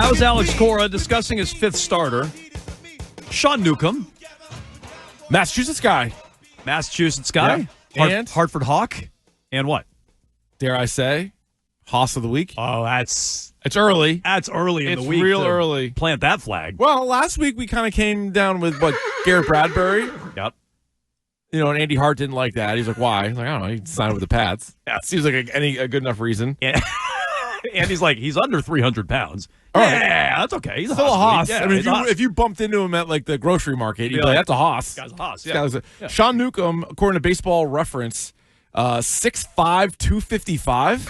That was Alex Cora discussing his fifth starter, Sean Newcomb. Massachusetts guy. Yeah. And Hartford Hawk. And what? Dare I say, Hoss of the Week. Oh, it's early. That's early in the week. It's real to early. Plant that flag. Well, last week we kind of came down with, Garrett Bradbury. Yep. And Andy Hart didn't like that. He's like, why? He's like, I don't know. He signed with the Pats. Yeah. Seems like a good enough reason. And Andy's like, he's under 300 pounds. All right. Yeah, that's okay. He's Still a Hoss. Yeah, I mean, he's if you bumped into him at the grocery market, you'd be like, that's a Hoss. Guy's a Hoss, This yeah. guy's Sean Newcomb, according to Baseball Reference, 6'5", 255.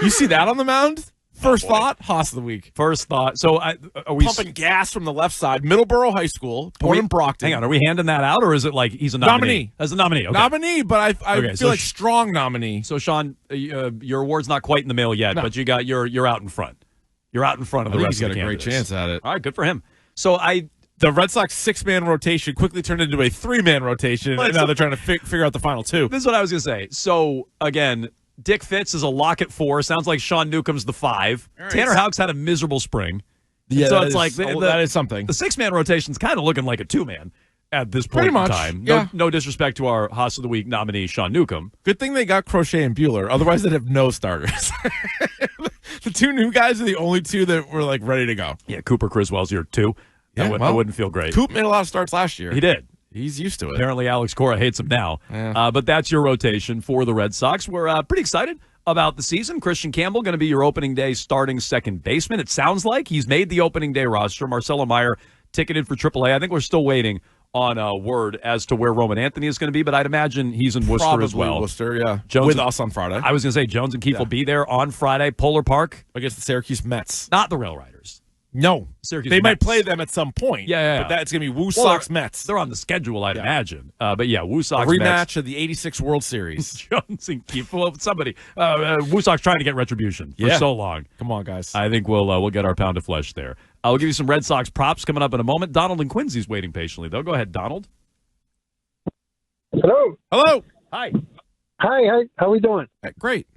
You see that on the mound? First thought, Hoss of the Week. First thought. So are we pumping gas from the left side, Middleborough High School, born in Brockton. Hang on, are we handing that out, or is it like he's a nominee? As a nominee, okay. Nominee, but I feel like strong nominee. So Sean, your award's not quite in the mail yet, but you're out in front. You're out in front of the rest of the candidates. He's got a great chance at it. All right, good for him. So the Red Sox 6-man rotation quickly turned into a 3-man rotation, and now they're trying to figure out the final two. This is what I was going to say. So, again, Dick Fitz is a lock at 4. Sounds like Sean Newcomb's the 5. Right. Tanner Houck's had a miserable spring. Yeah, so it's like that is something. The 6-man rotation's kind of looking like a 2-man at this point Pretty much, in time. yeah. No disrespect to our Hoss of the Week nominee, Sean Newcomb. Good thing they got Crochet and Bueller. Otherwise, they'd have no starters. The two new guys are the only two that were ready to go. Yeah, Cooper Criswell's your 2. Yeah, that wouldn't feel great. Coop made a lot of starts last year. He did. He's used to it. Apparently, Alex Cora hates him now. Yeah. But that's your rotation for the Red Sox. We're pretty excited about the season. Christian Campbell going to be your opening day starting second baseman. It sounds like he's made the opening day roster. Marcelo Meyer ticketed for AAA. I think we're still waiting on word as to where Roman Anthony is going to be, but I'd imagine he's in Worcester Probably as well. Worcester, yeah. Jones with us on Friday. I was going to say Jones and Keefe will be there on Friday. Polar Park against the Syracuse Mets. Not the Rail Riders. No. Syracuse They Mets. might play them at some point. Yeah. But that's going to be Woo Sox Mets. They're on the schedule, I'd imagine. But yeah, Woo Sox Mets. Mets. Rematch of the 86 World Series. Jones and Keefe. Well, somebody. Woo Sox trying to get retribution for so long. Come on, guys. I think we'll get our pound of flesh there. I'll give you some Red Sox props coming up in a moment. Donald and Quincy's waiting patiently, though. Go ahead, Donald. Hello. Hi. Hi. How we doing? Great.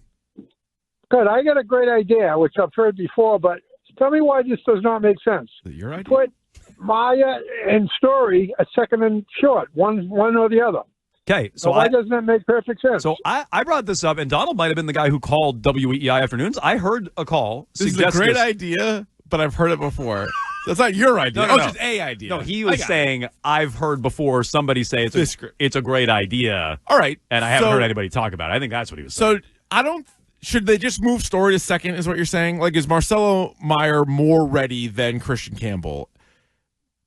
Good. I got a great idea, which I've heard before, but tell me why this does not make sense. Your idea? Put Maya and Story a second and short, one or the other. Okay, so why doesn't that make perfect sense? So I brought this up, and Donald might have been the guy who called WEEI Afternoons. I heard a call. This is a great idea, but I've heard it before. That's not your idea. No. Just a idea. No, he was saying, I've heard before somebody say it's a great idea. All right. And I haven't heard anybody talk about it. I think that's what he was saying. So should they just move Story to second is what you're saying? Like, is Marcelo Meyer more ready than Christian Campbell?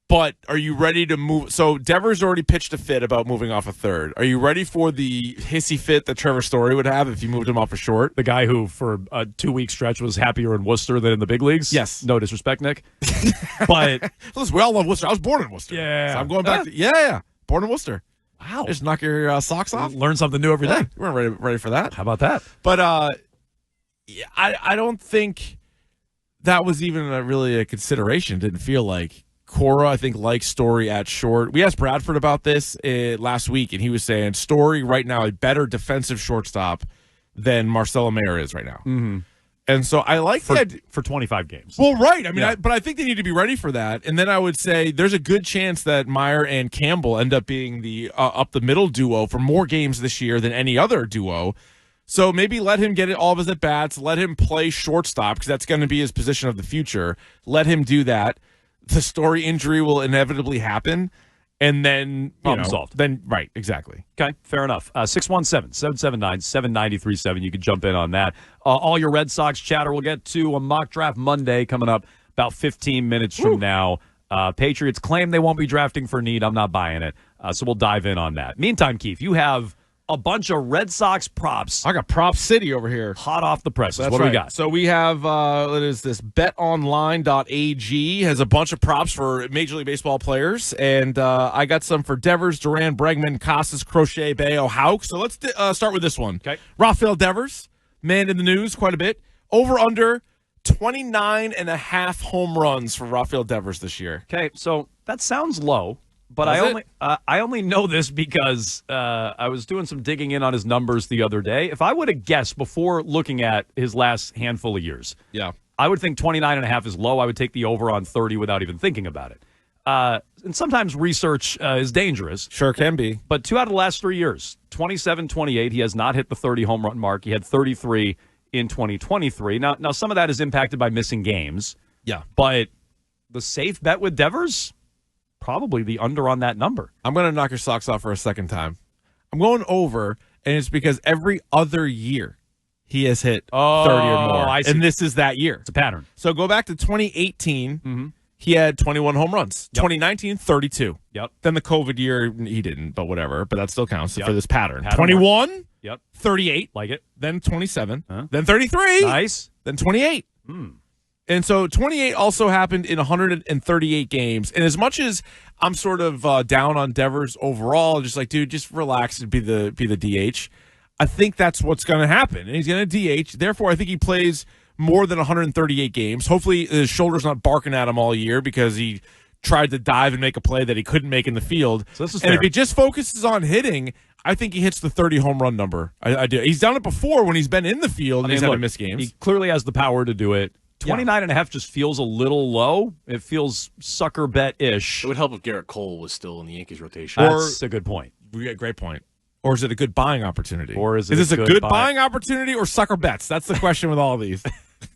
But are you ready to move? So Devers already pitched a fit about moving off a third. Are you ready for the hissy fit that Trevor Story would have if you moved him off a short? The guy who, for a 2-week stretch, was happier in Worcester than in the big leagues? Yes. No disrespect, Nick. But listen, we all love Worcester. I was born in Worcester. Yeah. So I'm going back to born in Worcester. Wow. Just knock your socks off. Learn something new every day. We weren't ready for that. How about that? But I don't think that was even really a consideration. Didn't feel like. Cora, I think, likes Story at short. We asked Bradford about this last week, and he was saying Story right now a better defensive shortstop than Marcelo Meyer is right now. Mm-hmm. And so I like for 25 games. Well, right. I mean, but I think they need to be ready for that. And then I would say there's a good chance that Meyer and Campbell end up being the up the middle duo for more games this year than any other duo. So maybe let him get all of his at bats. Let him play shortstop because that's going to be his position of the future. Let him do that. The Story injury will inevitably happen, and then problem solved. Then right, exactly. Okay, fair enough. 617-779-7937. You can jump in on that. All your Red Sox chatter. We'll get to a mock draft Monday coming up about 15 minutes from now. Patriots claim they won't be drafting for need. I'm not buying it. So we'll dive in on that. Meantime, Keefe, you have a bunch of Red Sox props. I got Prop City over here. Hot off the presses. That's what do we got? So we have, what is this? BetOnline.ag has a bunch of props for Major League Baseball players. And I got some for Devers, Duran, Bregman, Casas, Crochet, Bayo, Houck. So let's start with this one. Okay. Rafael Devers, man in the news quite a bit. Over under 29.5 home runs for Rafael Devers this year. Okay, so that sounds low. But I only know this because I was doing some digging in on his numbers the other day. If I would have guessed before looking at his last handful of years, I would think 29.5 is low. I would take the over on 30 without even thinking about it. And sometimes research is dangerous. Sure can be. But 2 out of the last 3 years, 27, 28, he has not hit the 30 home run mark. He had 33 in 2023. Now some of that is impacted by missing games. Yeah. But the safe bet with Devers, probably the under on that number. I'm going to knock your socks off for a second time. I'm going over, and it's because every other year he has hit 30 or more. I see. And this is that year. It's a pattern. So go back to 2018. He had 21 home runs. Yep. 2019, 32. Yep. Then the COVID year, he didn't, but whatever. But that still counts Yep. for this pattern. Pattern 21, Yep. 38. Like it. Then 27. Then 33. Nice. Then 28. And so 28 also happened in 138 games. And as much as I'm sort of down on Devers overall, just like, dude, just relax and be the DH, I think that's what's going to happen. And he's going to DH. Therefore, I think he plays more than 138 games. Hopefully his shoulder's not barking at him all year because he tried to dive and make a play that he couldn't make in the field. So this is and fair. if he just focuses on hitting, I think he hits the 30 home run number. I do. He's done it before when he's been in the field and he's had to miss games. He clearly has the power to do it. 29.5 just feels a little low. It feels sucker bet-ish. It would help if Garrett Cole was still in the Yankees rotation. That's a good point. Great point. Or is it a good buying opportunity? Or is this a good buying opportunity or sucker bets? That's the question with all of these.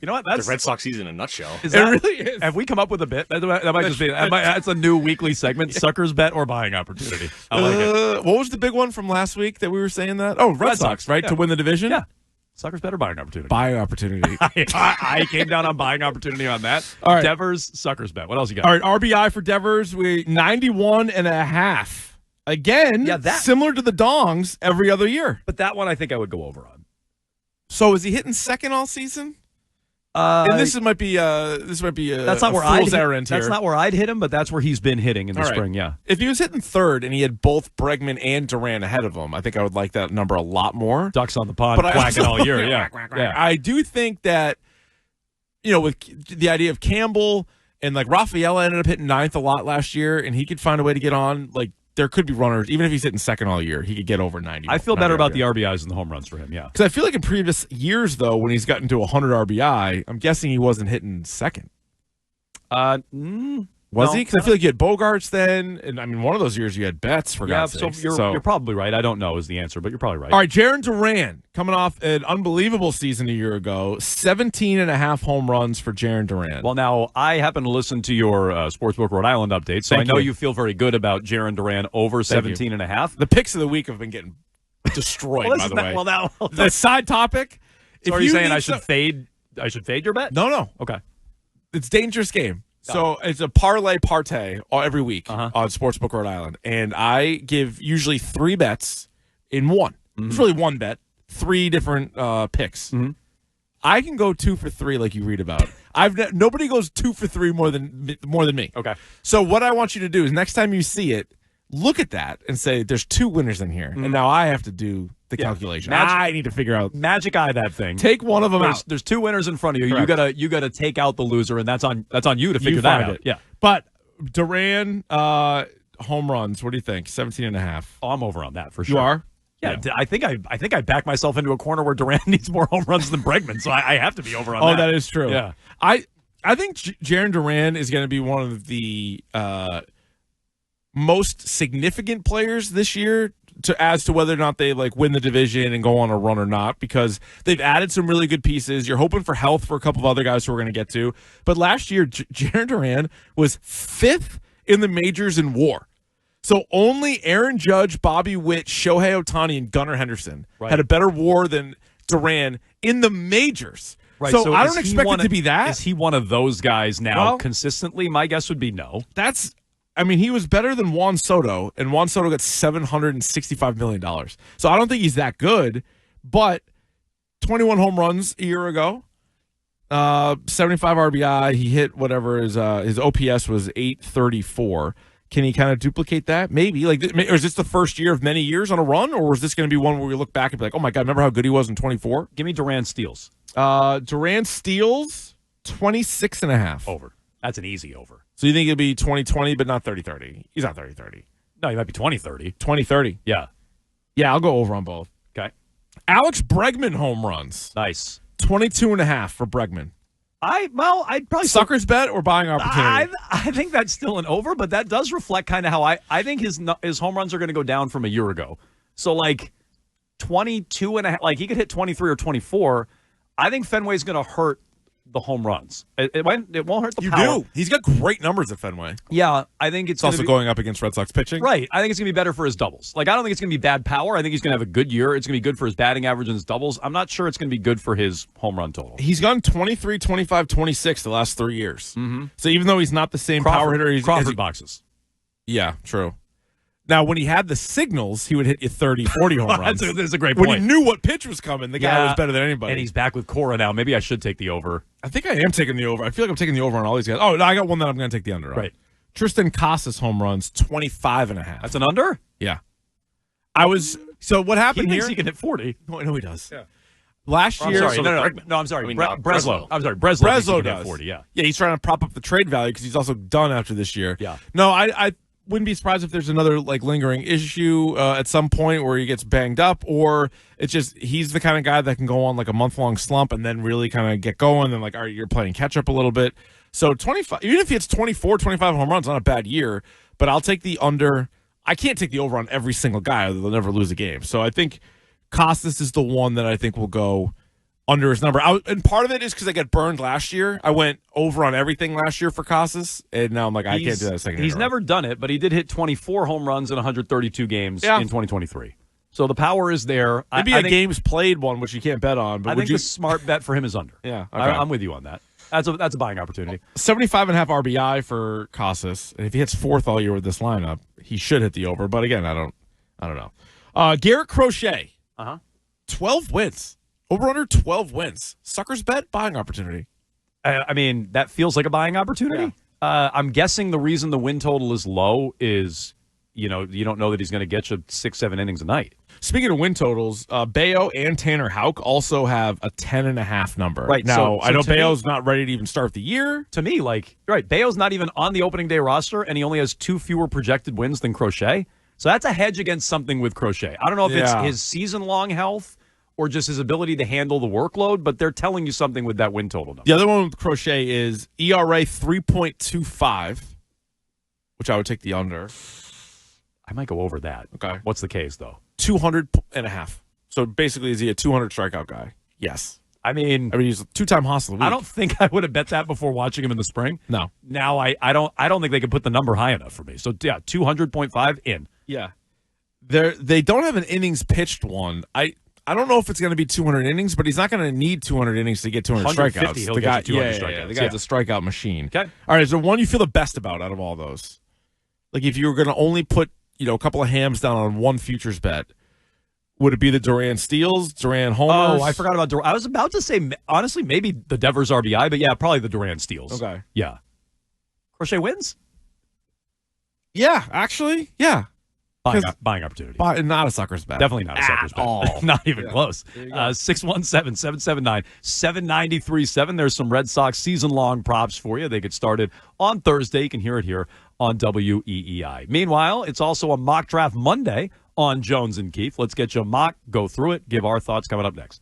You know what? The Red Sox season in a nutshell. It really is. Have we come up with a bit? That might just be. That's a new weekly segment. Suckers bet or buying opportunity. I like it. What was the big one from last week that we were saying that? Oh, Red Sox, right? Yeah. To win the division? Yeah. Suckers bet or buying opportunity. Buying opportunity. I came down on buying opportunity on that. All right. Devers, suckers bet. What else you got? All right, RBI for Devers, 91.5. Again, similar to the Dongs every other year. But that one I think I would go over on. So is he hitting second all season? And this might be that's not where fool's errand here. That's not where I'd hit him, but that's where he's been hitting in the spring. Yeah. If he was hitting third and he had both Bregman and Duran ahead of him, I think I would like that number a lot more. Ducks on the pond, quacking all year. Yeah. I do think that with the idea of Campbell and like Rafaela ended up hitting ninth a lot last year, and he could find a way to get on. Like there could be runners, even if he's hitting second all year, he could get over 90. I feel better about the RBIs and the home runs for him. Yeah. Because I feel like in previous years, though, when he's gotten to 100 RBI, I'm guessing he wasn't hitting second. Was he? Because I feel like you had Bogarts then, and I mean, one of those years you had Betts for God's sake. So you're probably right. I don't know is the answer, but you're probably right. All right, Jarren Duran coming off an unbelievable season a year ago, 17.5 home runs for Jarren Duran. Well, now I happen to listen to your Sportsbook Rhode Island update, so I know you feel very good about Jarren Duran over 17.5. The picks of the week have been getting destroyed. By the way, the side topic. So are you saying I should fade? I should fade your bet? No. Okay. It's a dangerous game. So it's a parlay every week on Sportsbook Rhode Island. And I give usually 3 bets in one. It's really one bet, 3 different picks. I can go 2 for 3 like you read about. Nobody goes 2 for 3 more than me. Okay. So what I want you to do is next time you see it, look at that and say there's 2 winners in here. And now I have to do the calculation. I need to figure out magic eye that thing. Take one of them out. There's 2 winners in front of you. Correct. You gotta take out the loser, and that's on you to figure that out. Yeah. But Duran home runs. What do you think? 17.5. Oh, I'm over on that for sure. You are? Yeah. I think I back myself into a corner where Duran needs more home runs than Bregman, so I have to be over on that. Oh, that is true. Yeah. I think Jarren Duran is going to be one of the most significant players this year as to whether or not they like win the division and go on a run or not, because they've added some really good pieces. You're hoping for health for a couple of other guys who we're going to get to. But last year, Jarren Duran was 5th in the majors in WAR. So only Aaron Judge, Bobby Witt, Shohei Ohtani, and Gunnar Henderson had a better WAR than Duran in the majors. Right. So I don't expect it to be that. Is he one of those guys now consistently? My guess would be no. He was better than Juan Soto, and Juan Soto got $765 million. So I don't think he's that good, but 21 home runs a year ago, 75 RBI. He hit whatever his OPS was 834. Can he kind of duplicate that? Maybe. Or is this the first year of many years on a run, or is this going to be one where we look back and be like, oh my God, remember how good he was in 24? Give me Duran steals. Duran steals 26.5. Over. That's an easy over. So you think it'll be 20-20, but not 30-30? He's not 30-30. No, he might be 20-30. 20-30. Yeah. Yeah, I'll go over on both. Okay. Alex Bregman home runs. Nice. 22.5 for Bregman. I'd probably Sucker's bet or buying opportunity? I think that's still an over, but that does reflect kind of how I think his home runs are going to go down from a year ago. So like 22 and a half, like he could hit 23 or 24. I think Fenway's going to hurt the home runs. It won't hurt the power. You do. He's got great numbers at Fenway. Yeah, I think it's also going up against Red Sox pitching. Right. I think it's going to be better for his doubles. Like, I don't think it's going to be bad power. I think he's going to have a good year. It's going to be good for his batting average and his doubles. I'm not sure it's going to be good for his home run total. He's gone 23, 25, 26 the last 3 years. Mm-hmm. So even though he's not the same power hitter, he's Crawford boxes. Yeah, true. Now, when he had the signals, he would hit you 30, 40 home runs. That's a great point. When he knew what pitch was coming, the guy was better than anybody. And he's back with Cora now. Maybe I should take the over. I think I am taking the over. I feel like I'm taking the over on all these guys. Oh, no, I got one that I'm going to take the under on. Right. Triston Casas home runs, 25 and a half. That's an under? Yeah. So what happened he here? Thinks he can hit 40. No, I know he does. Yeah. Last year. I'm sorry. No, I'm sorry. Breslow. I'm sorry. Breslow thinks he can hit 40, yeah. Yeah, he's trying to prop up the trade value because he's also done after this year. Yeah. No, I wouldn't be surprised if there's another like lingering issue at some point where he gets banged up, or it's just he's the kind of guy that can go on like a month-long slump and then really kind of get going and like, all right, you're playing catch-up a little bit. So 25, even if he hits 24, 25 home runs, not a bad year, but I'll take the under. I can't take the over on every single guy. They'll never lose a game. So I think Costas is the one that I think will go under his number. And part of it is because I got burned last year. I went over on everything last year for Casas, and now I'm like, I can't do that second. He's never done it, but he did hit 24 home runs in 132 games in 2023. So the power is there. Maybe a games played one, which you can't bet on. But I think the smart bet for him is under. Yeah, okay. I'm with you on that. That's a buying opportunity. 75.5 RBI for Casas, and if he hits fourth all year with this lineup, he should hit the over. But again, I don't know. Garrett Crochet, 12 wins. Over under 12 wins. Suckers bet, buying opportunity. I mean, that feels like a buying opportunity. Yeah. I'm guessing the reason the win total is low is, you don't know that he's going to get you 6-7 innings a night. Speaking of win totals, Bayo and Tanner Houck also have a 10.5 number. Right. Now, so I know Bayo's not ready to even start the year. To me, Bayo's not even on the opening day roster, and he only has 2 fewer projected wins than Crochet. So that's a hedge against something with Crochet. I don't know if it's his season-long health or just his ability to handle the workload, but they're telling you something with that win total number. The other one with Crochet is ERA 3.25, which I would take the under. I might go over that. Okay. What's the case, though? 200.5. So basically, is he a 200 strikeout guy? Yes. I mean, he's a 2-time hostile week. I don't think I would have bet that before watching him in the spring. No. Now I don't think they could put the number high enough for me. So yeah, 200.5 in. Yeah. They don't have an innings pitched one. I don't know if it's going to be 200 innings, but he's not going to need 200 innings to get 200 strikeouts. He'll get 200 strikeouts. The guy's a strikeout machine. Okay. All right, is there one you feel the best about out of all those? Like if you were going to only put, a couple of hams down on one futures bet, would it be the Duran steals, Duran homers? Oh, I forgot about Duran. I was about to say, honestly, maybe the Devers RBI, but yeah, probably the Duran steals. Okay. Yeah. Crochet wins? Yeah, actually, yeah. Buying opportunity. Not a sucker's bet. Definitely not a sucker's bet. All. Not even close. 617-779-7937. There's some Red Sox season-long props for you. They get started on Thursday. You can hear it here on WEEI. Meanwhile, it's also a mock draft Monday on Jones and Keefe. Let's get you a mock, go through it, give our thoughts coming up next.